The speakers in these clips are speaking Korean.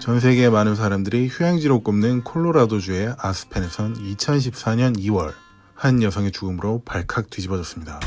전 세계의 많은 사람들이 휴양지로 꼽는 콜로라도주의 아스펜에선 2014년 2월 한 여성의 죽음으로 발칵 뒤집어졌습니다.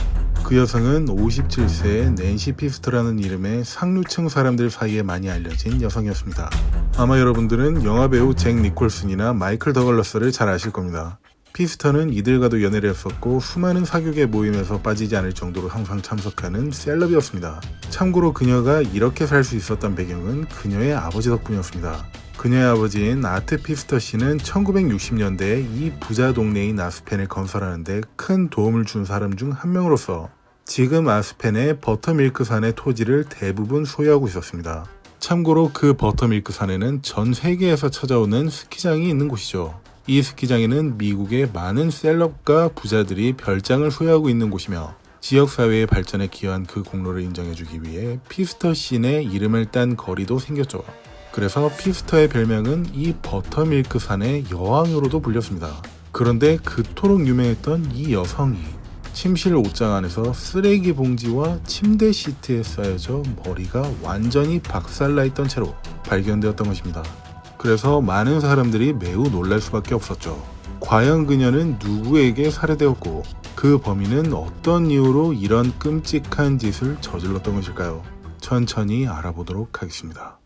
그 여성은 57세의 낸시 피스터라는 이름의 상류층 사람들 사이에 많이 알려진 여성이었습니다. 아마 여러분들은 영화배우 잭 니콜슨이나 마이클 더글러스를 잘 아실 겁니다. 피스터는 이들과도 연애를 했었고 수많은 사교계 모임에서 빠지지 않을 정도로 항상 참석하는 셀럽이었습니다. 참고로 그녀가 이렇게 살 수 있었던 배경은 그녀의 아버지 덕분이었습니다. 그녀의 아버지인 아트 피스터 씨는 1960년대에 이 부자 동네인 아스펜을 건설하는데 큰 도움을 준 사람 중 한 명으로서 지금 아스펜의 버터밀크산의 토지를 대부분 소유하고 있었습니다. 참고로 그 버터밀크산에는 전 세계에서 찾아오는 스키장이 있는 곳이죠. 이 스키장에는 미국의 많은 셀럽과 부자들이 별장을 소유하고 있는 곳이며 지역사회의 발전에 기여한 그 공로를 인정해주기 위해 피스터 씬의 이름을 딴 거리도 생겼죠. 그래서 피스터의 별명은 이 버터밀크산의 여왕으로도 불렸습니다. 그런데 그토록 유명했던 이 여성이 침실 옷장 안에서 쓰레기 봉지와 침대 시트에 쌓여져 머리가 완전히 박살나 있던 채로 발견되었던 것입니다. 그래서 많은 사람들이 매우 놀랄 수밖에 없었죠. 과연 그녀는 누구에게 살해되었고 그 범인은 어떤 이유로 이런 끔찍한 짓을 저질렀던 것일까요? 천천히 알아보도록 하겠습니다.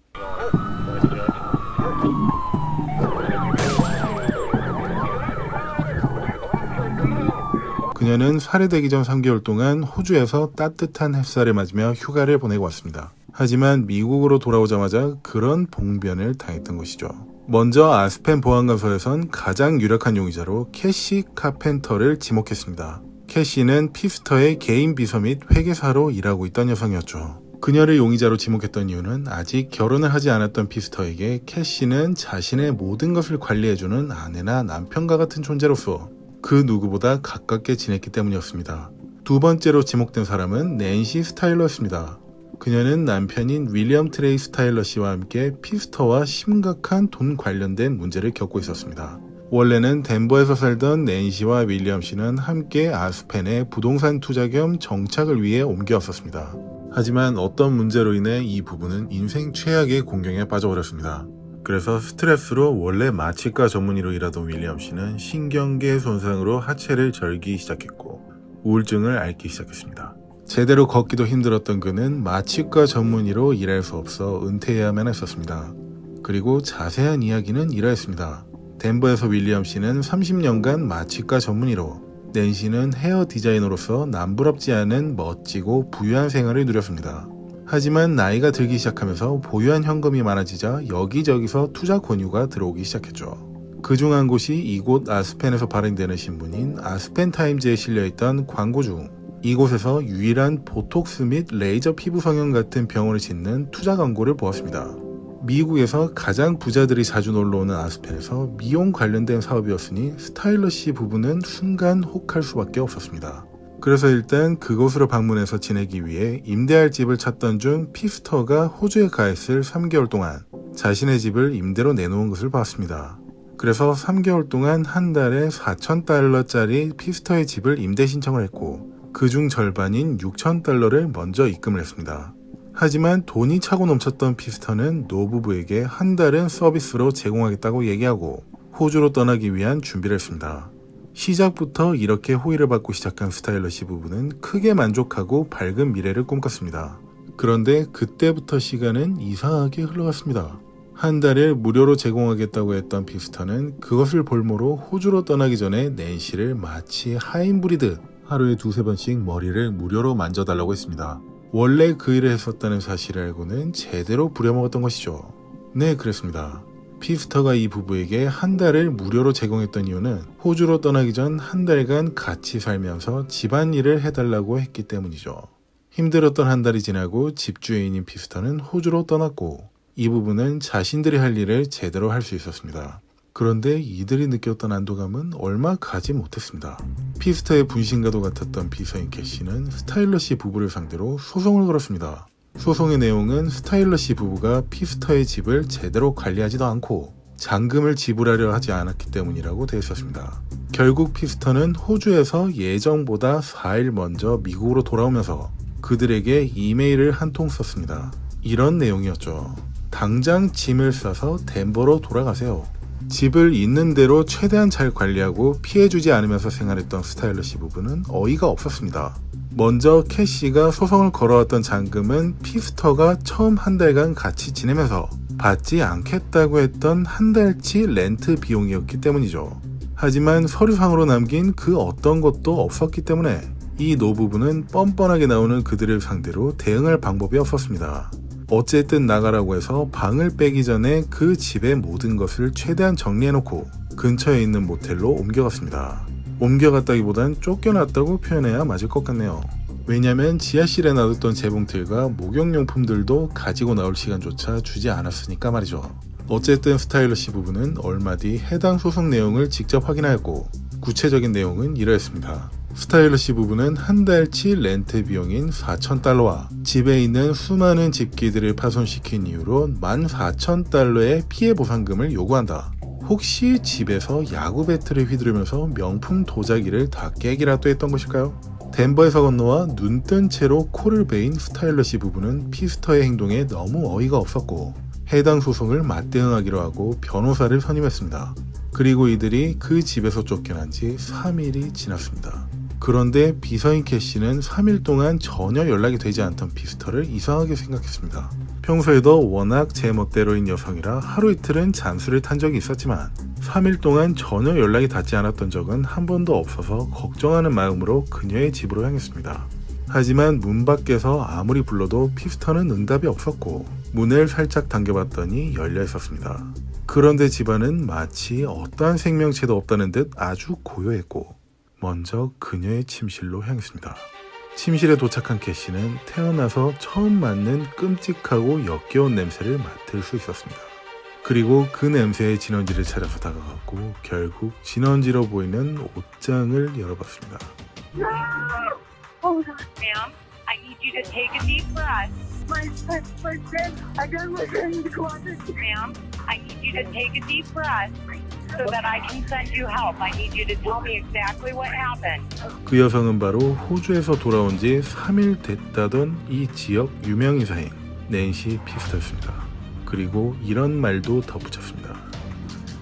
그녀는 살해되기 전 3개월 동안 호주에서 따뜻한 햇살을 맞으며 휴가를 보내고 왔습니다. 하지만 미국으로 돌아오자마자 그런 봉변을 당했던 것이죠. 먼저 아스펜 보안관서에선 가장 유력한 용의자로 캐시 카펜터를 지목했습니다. 캐시는 피스터의 개인 비서 및 회계사로 일하고 있던 여성이었죠. 그녀를 용의자로 지목했던 이유는 아직 결혼을 하지 않았던 피스터에게 캐시는 자신의 모든 것을 관리해주는 아내나 남편과 같은 존재로서 그 누구보다 가깝게 지냈기 때문이었습니다. 두 번째로 지목된 사람은 낸시 스타일러였습니다. 그녀는 남편인 윌리엄 트레이 스타일러 씨와 함께 피스터와 심각한 돈 관련된 문제를 겪고 있었습니다. 원래는 덴버에서 살던 낸시와 윌리엄 씨는 함께 아스펜에 부동산 투자 겸 정착을 위해 옮겨왔었습니다. 하지만 어떤 문제로 인해 이 부부는 인생 최악의 공경에 빠져버렸습니다. 그래서 스트레스로 원래 마취과 전문의로 일하던 윌리엄 씨는 신경계 손상으로 하체를 절기 시작했고 우울증을 앓기 시작했습니다. 제대로 걷기도 힘들었던 그는 마취과 전문의로 일할 수 없어 은퇴해야만 했었습니다. 그리고 자세한 이야기는 이러했습니다. 덴버에서 윌리엄 씨는 30년간 마취과 전문의로, 낸시는 헤어 디자이너로서 남부럽지 않은 멋지고 부유한 생활을 누렸습니다. 하지만 나이가 들기 시작하면서 보유한 현금이 많아지자 여기저기서 투자 권유가 들어오기 시작했죠. 그중 한 곳이 이곳 아스펜에서 발행되는 신문인 아스펜 타임즈에 실려있던 광고 중 이곳에서 유일한 보톡스 및 레이저 피부 성형 같은 병원을 짓는 투자 광고를 보았습니다. 미국에서 가장 부자들이 자주 놀러오는 아스펜에서 미용 관련된 사업이었으니 스타일러 씨 부부는 순간 혹할 수밖에 없었습니다. 그래서 일단 그곳으로 방문해서 지내기 위해 임대할 집을 찾던 중 피스터가 호주에 가 있을 3개월 동안 자신의 집을 임대로 내놓은 것을 봤습니다. 그래서 3개월 동안 한 달에 $4,000짜리 피스터의 집을 임대 신청을 했고 그중 절반인 $6,000를 먼저 입금을 했습니다. 하지만 돈이 차고 넘쳤던 피스터는 노부부에게 한 달은 서비스로 제공하겠다고 얘기하고 호주로 떠나기 위한 준비를 했습니다. 시작부터 이렇게 호의를 받고 시작한 스타일러 씨 부부는 크게 만족하고 밝은 미래를 꿈꿨습니다. 그런데 그때부터 시간은 이상하게 흘러갔습니다. 한 달을 무료로 제공하겠다고 했던 피스터는 그것을 볼모로 호주로 떠나기 전에 낸시를 마치 하인 부리듯 하루에 2-3번씩 머리를 무료로 만져달라고 했습니다. 원래 그 일을 했었다는 사실을 알고는 제대로 부려먹었던 것이죠. 네, 그랬습니다. 피스터가 이 부부에게 한 달을 무료로 제공했던 이유는 호주로 떠나기 전 한 달간 같이 살면서 집안일을 해달라고 했기 때문이죠. 힘들었던 한 달이 지나고 집주인인 피스터는 호주로 떠났고 이 부부는 자신들이 할 일을 제대로 할 수 있었습니다. 그런데 이들이 느꼈던 안도감은 얼마 가지 못했습니다. 피스터의 분신과도 같았던 비서인 캐시는 스타일러 씨 부부를 상대로 소송을 걸었습니다. 소송의 내용은 스타일러 씨 부부가 피스터의 집을 제대로 관리하지도 않고 잔금을 지불하려 하지 않았기 때문이라고 되어 있었습니다. 결국 피스터는 호주에서 예정보다 4일 먼저 미국으로 돌아오면서 그들에게 이메일을 한 통 썼습니다. 이런 내용이었죠. 당장 짐을 싸서 덴버로 돌아가세요. 집을 있는 대로 최대한 잘 관리하고 피해주지 않으면서 생활했던 스타일러시 부부는 어이가 없었습니다. 먼저 캐시가 소송을 걸어왔던 잔금은 피스터가 처음 한 달간 같이 지내면서 받지 않겠다고 했던 한 달치 렌트 비용이었기 때문이죠. 하지만 서류상으로 남긴 그 어떤 것도 없었기 때문에 이 노부부는 뻔뻔하게 나오는 그들을 상대로 대응할 방법이 없었습니다. 어쨌든 나가라고 해서 방을 빼기 전에 그 집의 모든 것을 최대한 정리해놓고 근처에 있는 모텔로 옮겨갔습니다. 옮겨갔다기보단 쫓겨났다고 표현해야 맞을 것 같네요. 왜냐면 지하실에 놔뒀던 재봉틀과 목욕용품들도 가지고 나올 시간조차 주지 않았으니까 말이죠. 어쨌든 스타일러시 부부는 얼마 뒤 해당 소송 내용을 직접 확인하였고 구체적인 내용은 이러했습니다. 스타일러시 부부는 한 달치 렌트 비용인 $4,000와 집에 있는 수많은 집기들을 파손시킨 이유로 $14,000의 피해 보상금을 요구한다. 혹시 집에서 야구 배트를 휘두르면서 명품 도자기를 다 깨기라도 했던 것일까요? 덴버에서 건너와 눈뜬 채로 코를 베인 스타일러시 부부는 피스터의 행동에 너무 어이가 없었고 해당 소송을 맞대응하기로 하고 변호사를 선임했습니다. 그리고 이들이 그 집에서 쫓겨난 지 3일이 지났습니다. 그런데 비서인 캐시는 3일 동안 전혀 연락이 되지 않던 피스터를 이상하게 생각했습니다. 평소에도 워낙 제 멋대로인 여성이라 하루 이틀은 잠수를 탄 적이 있었지만 3일 동안 전혀 연락이 닿지 않았던 적은 한 번도 없어서 걱정하는 마음으로 그녀의 집으로 향했습니다. 하지만 문 밖에서 아무리 불러도 피스터는 응답이 없었고 문을 살짝 당겨봤더니 열려 있었습니다. 그런데 집안은 마치 어떠한 생명체도 없다는 듯 아주 고요했고 먼저 그녀의 침실로 향했습니다. 침실에 도착한 캐시는 태어나서 처음 맡는 끔찍하고 역겨운 냄새를 맡을 수 있었습니다. 그리고 그 냄새의 진원지를 찾아서 다가갔고 결국 진원지로 보이는 옷장을 열어봤습니다. Ma'am, I need you to take a deep breath. My friend, I gotta look in the closet. Ma'am, I need you to take a deep breath so that I can send you help. I need you to tell me exactly what happened. 그 여성은 바로 호주에서 돌아온 지 3일 됐다던 이 지역 유명 의사인 낸시 피스터였습니다. 그리고 이런 말도 덧붙였습니다.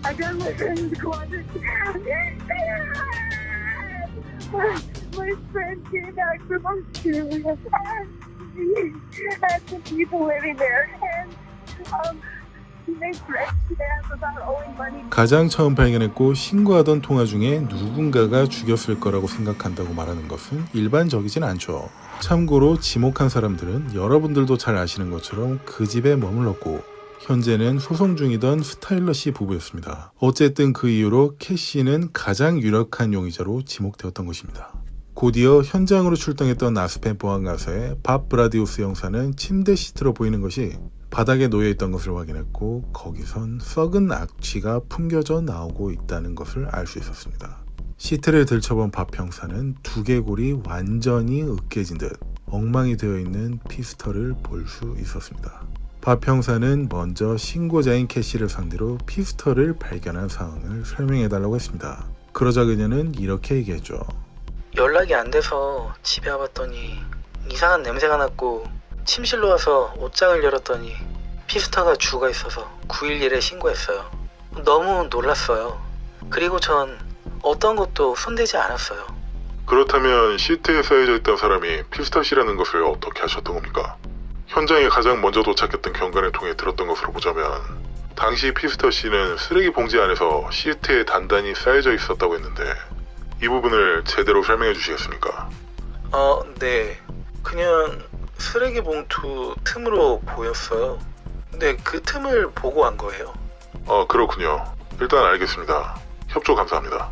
I gotta look in the closet. My friend came back from Australia and had some people living there and they threatened them about owing money. 가장 처음 발견했고 신고하던 통화 중에 누군가가 죽였을 거라고 생각한다고 말하는 것은 일반적이진 않죠. 참고로 지목한 사람들은 여러분들도 잘 아시는 것처럼 그 집에 머물렀고 현재는 소송 중이던 스타일러시 부부였습니다. 어쨌든 그 이후로 캐시는 가장 유력한 용의자로 지목되었던 것입니다. 곧이어 현장으로 출동했던 아스펜 보안관서의 밥 브라디우스 형사는 침대 시트로 보이는 것이 바닥에 놓여있던 것을 확인했고 거기선 썩은 악취가 풍겨져 나오고 있다는 것을 알 수 있었습니다. 시트를 들춰본 밥 형사는 두개골이 완전히 으깨진 듯 엉망이 되어 있는 피스터를 볼 수 있었습니다. 밥 형사는 먼저 신고자인 캐시를 상대로 피스터를 발견한 상황을 설명해달라고 했습니다. 그러자 그녀는 이렇게 얘기했죠. 연락이 안 돼서 집에 와봤더니 이상한 냄새가 났고 침실로 와서 옷장을 열었더니 피스터가 죽어 있어서 911에 신고했어요. 너무 놀랐어요. 그리고 전 어떤 것도 손대지 않았어요. 그렇다면 시트에 쌓여져 있던 사람이 피스터 씨라는 것을 어떻게 하셨던 겁니까? 현장에 가장 먼저 도착했던 경관을 통해 들었던 것으로 보자면 당시 피스터 씨는 쓰레기 봉지 안에서 시트에 단단히 쌓여져 있었다고 했는데 이 부분을 제대로 설명해 주시겠습니까? 네. 그냥 쓰레기 봉투 틈으로 보였어요. 근데 그 틈을 보고 한 거예요. 그렇군요. 일단 알겠습니다. 협조 감사합니다.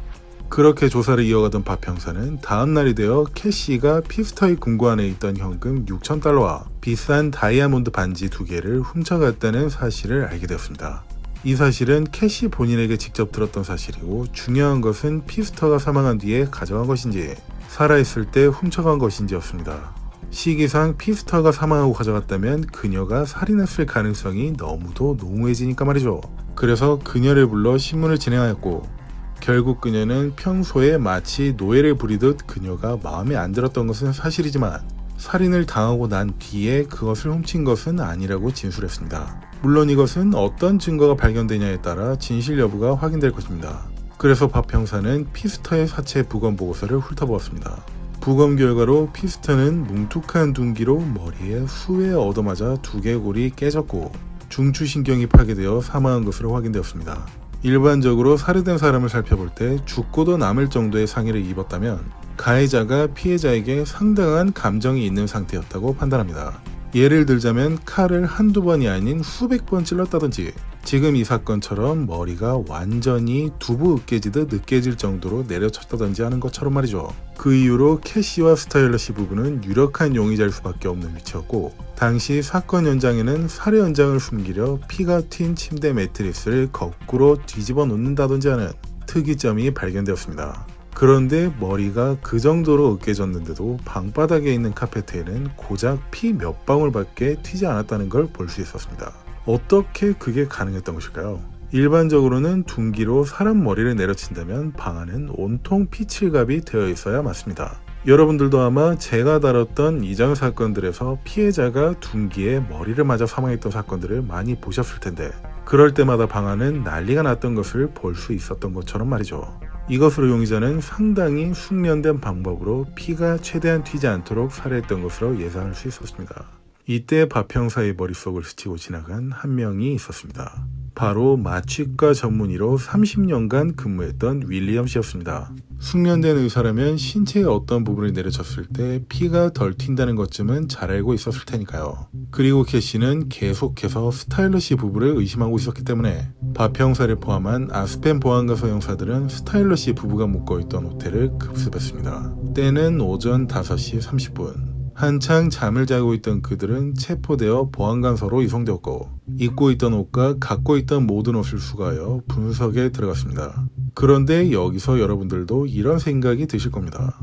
그렇게 조사를 이어가던 밥 형사는 다음 날이 되어 캐시가 피스터의 금고 안에 있던 현금 $6,000와 비싼 다이아몬드 반지 2개를 훔쳐갔다는 사실을 알게 되었습니다. 이 사실은 캐시 본인에게 직접 들었던 사실이고 중요한 것은 피스터가 사망한 뒤에 가져간 것인지 살아있을 때 훔쳐간 것인지였습니다. 시기상 피스터가 사망하고 가져갔다면 그녀가 살인했을 가능성이 너무도 농후해지니까 말이죠. 그래서 그녀를 불러 신문을 진행하였고 결국 그녀는 평소에 마치 노예를 부리듯 그녀가 마음에 안 들었던 것은 사실이지만 살인을 당하고 난 뒤에 그것을 훔친 것은 아니라고 진술했습니다. 물론 이것은 어떤 증거가 발견되냐에 따라 진실 여부가 확인될 것입니다. 그래서 박 형사는 피스터의 사체 부검 보고서를 훑어보았습니다. 부검 결과로 피스터는 뭉툭한 둔기로 머리에 수에 얻어맞아 두개골이 깨졌고 중추신경이 파괴되어 사망한 것으로 확인되었습니다. 일반적으로 살해된 사람을 살펴볼 때 죽고도 남을 정도의 상해를 입었다면 가해자가 피해자에게 상당한 감정이 있는 상태였다고 판단합니다. 예를 들자면 칼을 한두 번이 아닌 수백 번 찔렀다든지 지금 이 사건처럼 머리가 완전히 두부 으깨지듯 느껴질 정도로 내려쳤다든지 하는 것처럼 말이죠. 그 이후로 캐시와 스타일러 씨 부부는 유력한 용의자일 수밖에 없는 위치였고 당시 사건 현장에는 살해 현장을 숨기려 피가 튄 침대 매트리스를 거꾸로 뒤집어 놓는다든지 하는 특이점이 발견되었습니다. 그런데 머리가 그 정도로 으깨졌는데도 방바닥에 있는 카페트에는 고작 피 몇 방울밖에 튀지 않았다는 걸 볼 수 있었습니다. 어떻게 그게 가능했던 것일까요? 일반적으로는 둔기로 사람 머리를 내려친다면 방 안은 온통 피칠갑이 되어 있어야 맞습니다. 여러분들도 아마 제가 다뤘던 이전 사건들에서 피해자가 둔기에 머리를 맞아 사망했던 사건들을 많이 보셨을 텐데 그럴 때마다 방 안은 난리가 났던 것을 볼 수 있었던 것처럼 말이죠. 이것으로 용의자는 상당히 숙련된 방법으로 피가 최대한 튀지 않도록 살해했던 것으로 예상할 수 있었습니다. 이때 박 형사의 머릿속을 스치고 지나간 한 명이 있었습니다. 바로 마취과 전문의로 30년간 근무했던 윌리엄 씨였습니다. 숙련된 의사라면 신체의 어떤 부분을 내려쳤을 때 피가 덜 튄다는 것쯤은 잘 알고 있었을 테니까요. 그리고 캐시는 계속해서 스타일러 씨 부부를 의심하고 있었기 때문에 박 형사를 포함한 아스펜 보안가서 형사들은 스타일러 씨 부부가 묵고있던 호텔을 급습했습니다. 때는 오전 5시 30분. 한창 잠을 자고 있던 그들은 체포되어 보안관서로 이송되었고 입고 있던 옷과 갖고 있던 모든 옷을 수거하여 분석에 들어갔습니다. 그런데 여기서 여러분들도 이런 생각이 드실 겁니다.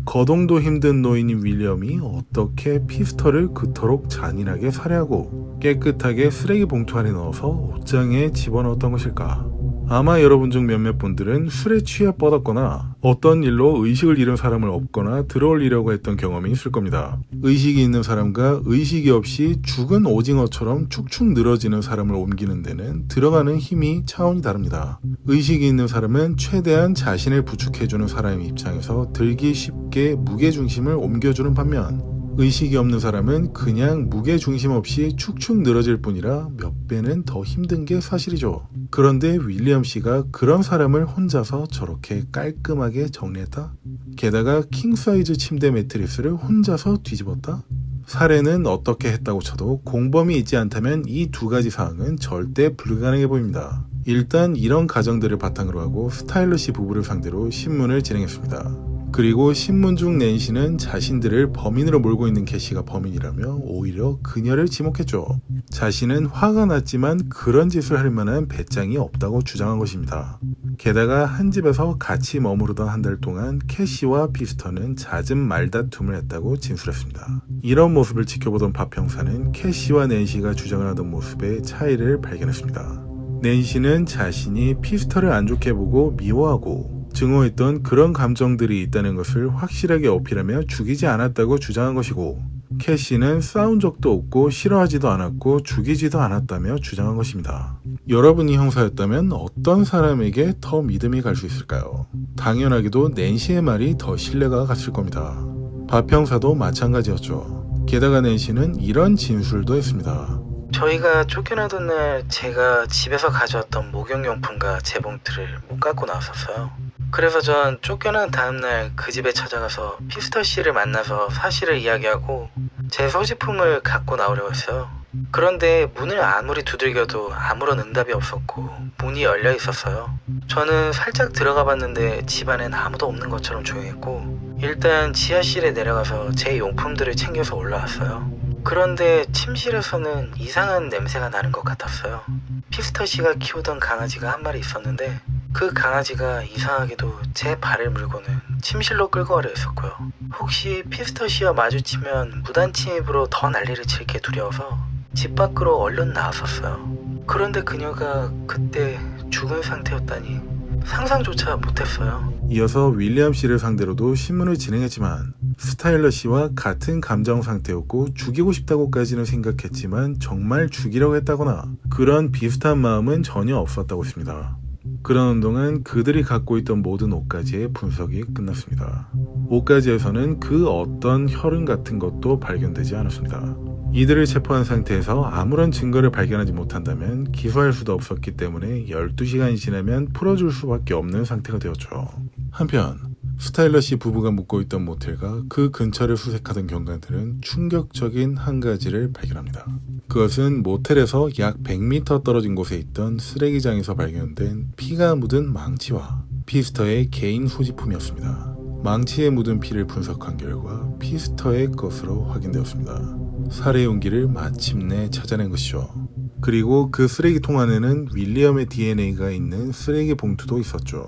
거동도 힘든 노인인 윌리엄이 어떻게 피스터를 그토록 잔인하게 살해하고 깨끗하게 쓰레기 봉투 안에 넣어서 옷장에 집어넣었던 것일까? 아마 여러분 중 몇몇 분들은 술에 취해 뻗었거나 어떤 일로 의식을 잃은 사람을 업거나 들어올리려고 했던 경험이 있을 겁니다. 의식이 있는 사람과 의식이 없이 죽은 오징어처럼 축축 늘어지는 사람을 옮기는 데는 들어가는 힘이 차원이 다릅니다. 의식이 있는 사람은 최대한 자신을 부축해주는 사람의 입장에서 들기 쉽게 무게중심을 옮겨주는 반면 의식이 없는 사람은 그냥 무게중심 없이 축축 늘어질 뿐이라 몇 배는 더 힘든 게 사실이죠. 그런데 윌리엄 씨가 그런 사람을 혼자서 저렇게 깔끔하게 정리했다? 게다가 킹사이즈 침대 매트리스를 혼자서 뒤집었다? 살해는 어떻게 했다고 쳐도 공범이 있지 않다면 이 두 가지 사항은 절대 불가능해 보입니다. 일단 이런 가정들을 바탕으로 하고 스타일러 씨 부부를 상대로 신문을 진행했습니다. 그리고 신문 중 낸시는 자신들을 범인으로 몰고 있는 캐시가 범인이라며 오히려 그녀를 지목했죠. 자신은 화가 났지만 그런 짓을 할 만한 배짱이 없다고 주장한 것입니다. 게다가 한 집에서 같이 머무르던 한 달 동안 캐시와 피스터는 잦은 말다툼을 했다고 진술했습니다. 이런 모습을 지켜보던 박 형사는 캐시와 낸시가 주장을 하던 모습에 차이를 발견했습니다. 낸시는 자신이 피스터를 안 좋게 보고 미워하고 증오했던 그런 감정들이 있다는 것을 확실하게 어필하며 죽이지 않았다고 주장한 것이고 캐시는 싸운 적도 없고 싫어하지도 않았고 죽이지도 않았다며 주장한 것입니다. 여러분이 형사였다면 어떤 사람에게 더 믿음이 갈 수 있을까요? 당연하게도 낸시의 말이 더 신뢰가 갔을 겁니다. 박 형사도 마찬가지였죠. 게다가 낸시는 이런 진술도 했습니다. 저희가 쫓겨나던 날 제가 집에서 가져왔던 목욕용품과 재봉틀을 못 갖고 나왔었어요. 그래서 전 쫓겨난 다음날 그 집에 찾아가서 피스터 씨를 만나서 사실을 이야기하고 제 소지품을 갖고 나오려고 했어요. 그런데 문을 아무리 두들겨도 아무런 응답이 없었고 문이 열려 있었어요. 저는 살짝 들어가 봤는데 집안엔 아무도 없는 것처럼 조용했고 일단 지하실에 내려가서 제 용품들을 챙겨서 올라왔어요. 그런데 침실에서는 이상한 냄새가 나는 것 같았어요. 피스터 씨가 키우던 강아지가 한 마리 있었는데 그 강아지가 이상하게도 제 발을 물고는 침실로 끌고 가려 했었고요. 혹시 피스터 씨와 마주치면 무단 침입으로 더 난리를 칠게 두려워서 집 밖으로 얼른 나왔었어요. 그런데 그녀가 그때 죽은 상태였다니 상상조차 못했어요. 이어서 윌리엄 씨를 상대로도 신문을 진행했지만 스타일러 씨와 같은 감정 상태였고 죽이고 싶다고까지는 생각했지만 정말 죽이려고 했다거나 그런 비슷한 마음은 전혀 없었다고 했습니다. 그러는 동안 그들이 갖고 있던 모든 옷가지의 분석이 끝났습니다. 옷가지에서는 그 어떤 혈흔 같은 것도 발견되지 않았습니다. 이들을 체포한 상태에서 아무런 증거를 발견하지 못한다면 기소할 수도 없었기 때문에 12시간이 지나면 풀어줄 수밖에 없는 상태가 되었죠. 한편 스타일러 씨 부부가 묵고 있던 모텔과 그 근처를 수색하던 경관들은 충격적인 한 가지를 발견합니다. 그것은 모텔에서 약 100m 떨어진 곳에 있던 쓰레기장에서 발견된 피가 묻은 망치와 피스터의 개인 소지품이었습니다. 망치에 묻은 피를 분석한 결과 피스터의 것으로 확인되었습니다. 살해 용기를 마침내 찾아낸 것이죠. 그리고 그 쓰레기통 안에는 윌리엄의 DNA가 있는 쓰레기 봉투도 있었죠.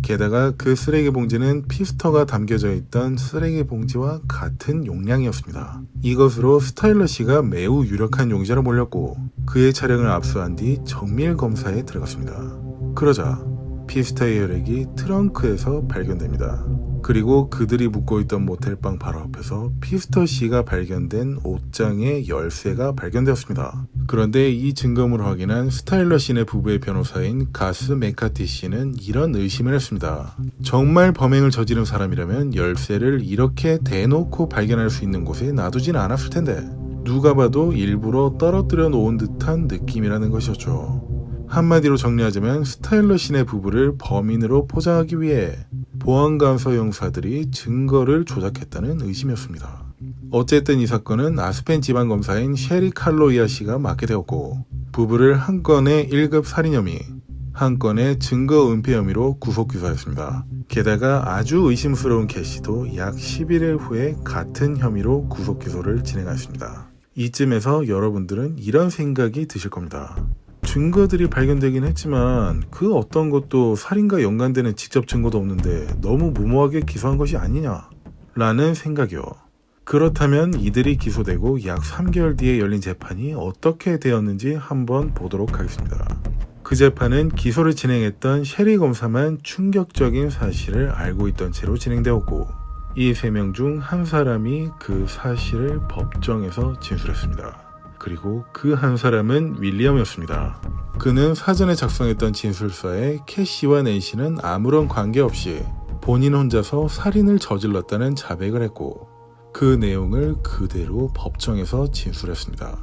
게다가 그 쓰레기 봉지는 피스터가 담겨져 있던 쓰레기 봉지와 같은 용량이었습니다. 이것으로 스타일러 씨가 매우 유력한 용의자로 몰렸고 그의 차량을 압수한 뒤 정밀 검사에 들어갔습니다. 그러자 피스터의 혈액이 트렁크에서 발견됩니다. 그리고 그들이 묵고 있던 모텔방 바로 앞에서 피스터 씨가 발견된 옷장의 열쇠가 발견되었습니다. 그런데 이 증거물을 확인한 스타일러 씨네 부부의 변호사인 가스 메카티 씨는 이런 의심을 했습니다. 정말 범행을 저지른 사람이라면 열쇠를 이렇게 대놓고 발견할 수 있는 곳에 놔두진 않았을 텐데 누가 봐도 일부러 떨어뜨려 놓은 듯한 느낌이라는 것이었죠. 한마디로 정리하자면 스타일러 씨네 부부를 범인으로 포장하기 위해 보안감사 형사들이 증거를 조작했다는 의심이었습니다. 어쨌든 이 사건은 아스펜 지방검사인 셰리 칼로이아 씨가 맡게 되었고 부부를 한 건의 1급 살인 혐의, 한 건의 증거 은폐 혐의로 구속 기소하였습니다. 게다가 아주 의심스러운 캐시도 약 11일 후에 같은 혐의로 구속 기소를 진행하였습니다. 이쯤에서 여러분들은 이런 생각이 드실 겁니다. 증거들이 발견되긴 했지만 그 어떤 것도 살인과 연관되는 직접 증거도 없는데 너무 무모하게 기소한 것이 아니냐 라는 생각이요. 그렇다면 이들이 기소되고 약 3개월 뒤에 열린 재판이 어떻게 되었는지 한번 보도록 하겠습니다. 그 재판은 기소를 진행했던 셰리 검사만 충격적인 사실을 알고 있던 채로 진행되었고 이 3명 중 한 사람이 그 사실을 법정에서 진술했습니다. 그리고 그 한 사람은 윌리엄이었습니다. 그는 사전에 작성했던 진술서에 캐시와 낸시는 아무런 관계없이 본인 혼자서 살인을 저질렀다는 자백을 했고 그 내용을 그대로 법정에서 진술했습니다.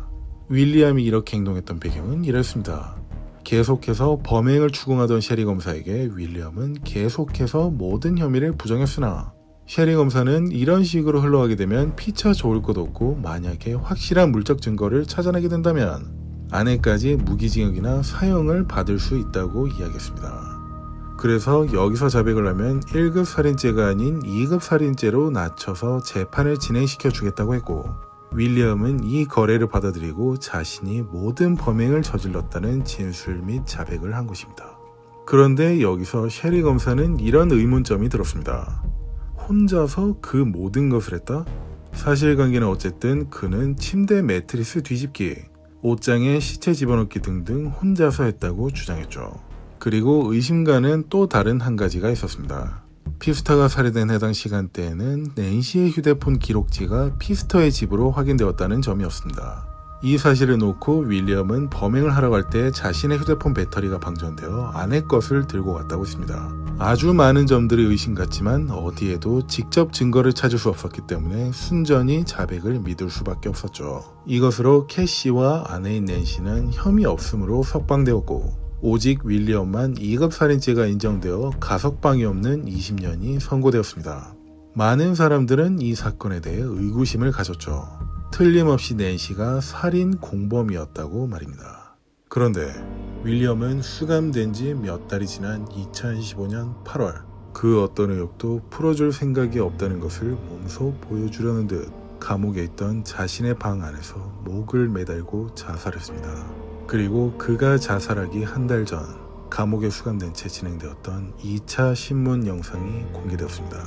윌리엄이 이렇게 행동했던 배경은 이랬습니다. 계속해서 범행을 추궁하던 셰리 검사에게 윌리엄은 계속해서 모든 혐의를 부정했으나 셰리 검사는 이런 식으로 흘러가게 되면 피차 좋을 것 없고 만약에 확실한 물적 증거를 찾아내게 된다면 아내까지 무기징역이나 사형을 받을 수 있다고 이야기했습니다. 그래서 여기서 자백을 하면 1급 살인죄가 아닌 2급 살인죄로 낮춰서 재판을 진행시켜 주겠다고 했고 윌리엄은 이 거래를 받아들이고 자신이 모든 범행을 저질렀다는 진술 및 자백을 한 것입니다. 그런데 여기서 셰리 검사는 이런 의문점이 들었습니다. 혼자서 그 모든 것을 했다? 사실관계는 어쨌든 그는 침대 매트리스 뒤집기, 옷장에 시체 집어넣기 등등 혼자서 했다고 주장했죠. 그리고 의심가는 또 다른 한 가지가 있었습니다. 피스터가 살해된 해당 시간대에는 낸시의 휴대폰 기록지가 피스터의 집으로 확인되었다는 점이었습니다. 이 사실을 놓고 윌리엄은 범행을 하러 갈 때 자신의 휴대폰 배터리가 방전되어 아내 것을 들고 갔다고 했습니다. 아주 많은 점들이 의심 같지만 어디에도 직접 증거를 찾을 수 없었기 때문에 순전히 자백을 믿을 수밖에 없었죠. 이것으로 캐시와 아내인 낸시는 혐의 없음으로 석방되었고 오직 윌리엄만 2급 살인죄가 인정되어 가석방이 없는 20년이 선고되었습니다. 많은 사람들은 이 사건에 대해 의구심을 가졌죠. 틀림없이 낸시가 살인 공범이었다고 말입니다. 그런데 윌리엄은 수감된 지 몇 달이 지난 2015년 8월 그 어떤 의혹도 풀어줄 생각이 없다는 것을 몸소 보여주려는 듯 감옥에 있던 자신의 방 안에서 목을 매달고 자살했습니다. 그리고 그가 자살하기 한 달 전 감옥에 수감된 채 진행되었던 2차 신문 영상이 공개되었습니다.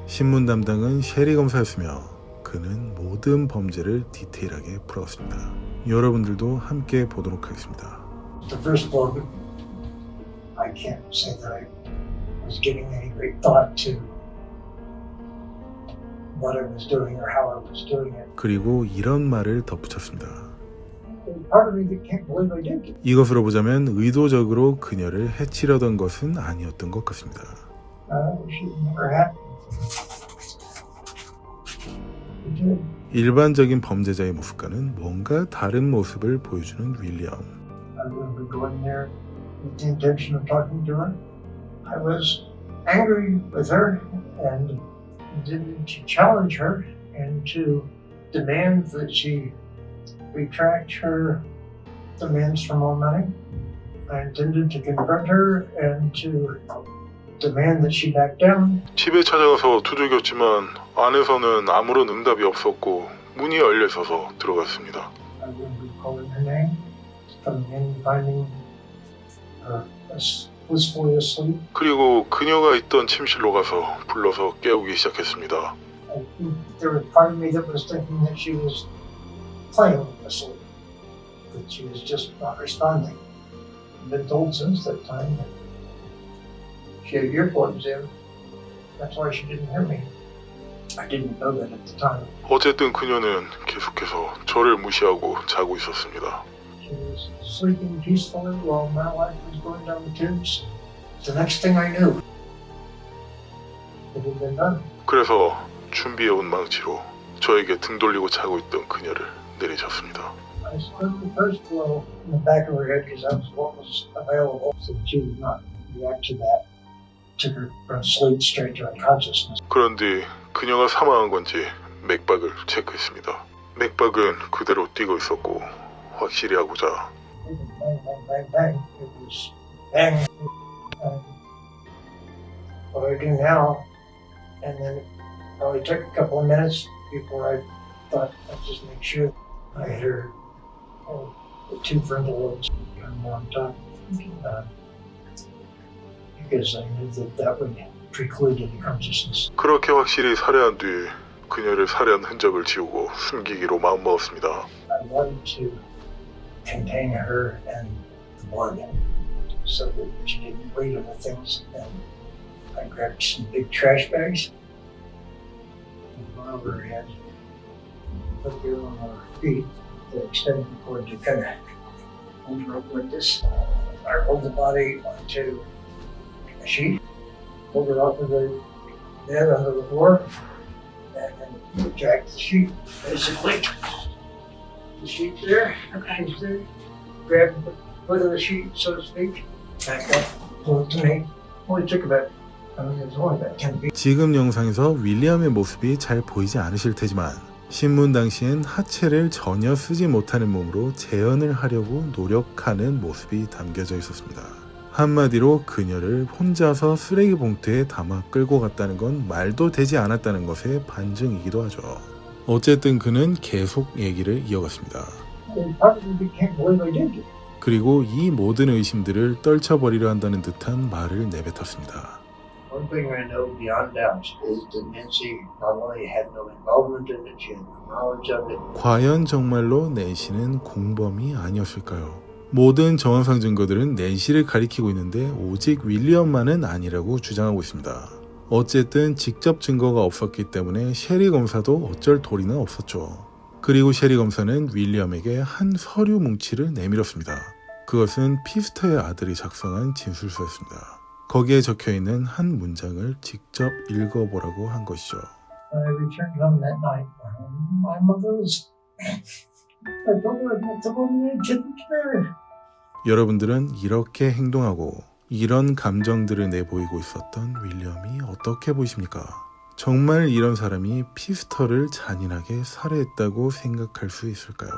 신문 담당은 셰리 검사였으며 그는 모든 범죄를 디테일하게 풀어갔습니다. 여러분들도 함께 보도록 하겠습니다. The first moment, I can't say that I was giving any great thought to what I was doing or how I was doing it. 그리고 이런 말을 덧붙였습니다. There's part of me that can't believe I did it. 이것으로 보자면 의도적으로 그녀를 해치려던 것은 아니었던 것 같습니다. She never had. It did. 일반적인 범죄자의 모습과는 뭔가 다른 모습을 보여주는 윌리엄. I remember going there with the intention of talking to her. I was angry with her and intended to challenge her and to demand that she retract her demands for more money. I intended to confront her and to demand that she back down. 집에 찾아가서 두들겼지만 안에서는 아무런 응답이 없었고 문이 열려 있어서 들어갔습니다. I remember calling her name, coming in, finding her blissfully asleep. 그리고 그녀가 있던 침실로 가서 불러서 깨우기 시작했습니다. I think there was part of me that was thinking that she was playing asleep, that she was just not responding. I've been told since that time that she had earplugs in. That's why she didn't hear me. I didn't know that at the time. 어쨌든 그녀는 계속해서 저를 무시하고 자고 있었습니다. She was sleeping peacefully while my life was going down the tubes. The next thing I knew, it had been done. 그래서 준비해온 망치로 저에게 등 돌리고 자고 있던 그녀를 내리쳤습니다. I stood the first blow in the back of her head because that was what was available, so that she would not react to that. Took her from sleep straight to unconsciousness. 그런 뒤 그녀가 사망한 건지 맥박을 체크했습니다. 맥박은 그대로 뛰고 있었고 확실히 하고자 It was bang, bang, bang, bang. It was bang. What do I do now? And then it probably took a couple of minutes before I thought I'd just make sure I hit her the two frontal lobes on top. Because I knew that that would preclude any consciousness. 그렇게 확실히 살해한 뒤 그녀를 살해한 흔적을 지우고 숨기기로 마음먹었습니다. I wanted to contain her and the blood so that she didn't bleed on the things. And I grabbed some big trash bags and went over her head, put her on her feet, the extended cord to kind of hold her up like this. I rolled the body onto a sheet, pulled her off of the bed onto the floor, and then dragged the sheet, basically. The sheet there, she's there, grabbed the foot of the sheet, so to speak, back up, pulled it to me. Only took about, it was only about 10 feet. 지금 영상에서 윌리엄의 모습이 잘 보이지 않으실 테지만 신문 당시엔 하체를 전혀 쓰지 못하는 몸으로 재현을 하려고 노력하는 모습이 담겨져 있었습니다. 한마디로 그녀를 혼자서 쓰레기 봉투에 담아 끌고 갔다는 건 말도 되지 않았다는 것의 반증이기도 하죠. 어쨌든 그는 계속 얘기를 이어갔습니다. They probably can't believe I did it. 그리고 이 모든 의심들을 떨쳐버리려 한다는 듯한 말을 내뱉었습니다. One thing I know beyond doubt is that Nancy not only had no involvement in it, she had no knowledge of it. 과연 정말로 낸시는 공범이 아니었을까요? 모든 정황상 증거들은 낸시를 가리키고 있는데 오직 윌리엄만은 아니라고 주장하고 있습니다. 어쨌든 직접 증거가 없었기 때문에 셰리 검사도 어쩔 도리는 없었죠. 그리고 셰리 검사는 윌리엄에게 한 서류 뭉치를 내밀었습니다. 그것은 피스터의 아들이 작성한 진술서였습니다. 거기에 적혀있는 한 문장을 직접 읽어보라고 한 것이죠. When I returned home that night, my mother was. I told her not to go to the kitchen there. 여러분들은 이렇게 행동하고 이런 감정들을 내보이고 있었던 윌리엄이 어떻게 보이십니까? 정말 이런 사람이 피스터를 잔인하게 살해했다고 생각할 수 있을까요?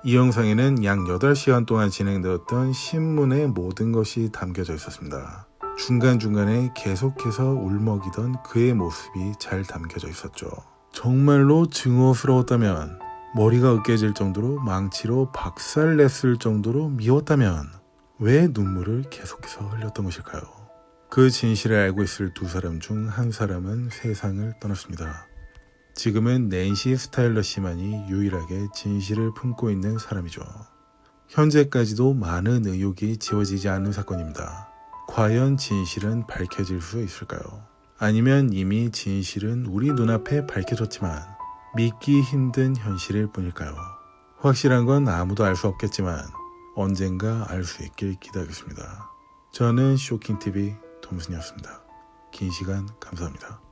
이 영상에는 약 8시간 동안 진행되었던 신문의 모든 것이 담겨져 있었습니다. 중간중간에 계속해서 울먹이던 그의 모습이 잘 담겨져 있었죠. 정말로 증오스러웠다면, 머리가 으깨질 정도로 망치로 박살냈을 정도로 미웠다면 왜 눈물을 계속해서 흘렸던 것일까요? 그 진실을 알고 있을 두 사람 중 한 사람은 세상을 떠났습니다. 지금은 낸시 스타일러 씨만이 유일하게 진실을 품고 있는 사람이죠. 현재까지도 많은 의혹이 지워지지 않는 사건입니다. 과연 진실은 밝혀질 수 있을까요? 아니면 이미 진실은 우리 눈앞에 밝혀졌지만 믿기 힘든 현실일 뿐일까요? 확실한 건 아무도 알 수 없겠지만 언젠가 알 수 있길 기대하겠습니다. 저는 쇼킹TV 톰슨이었습니다. 긴 시간 감사합니다.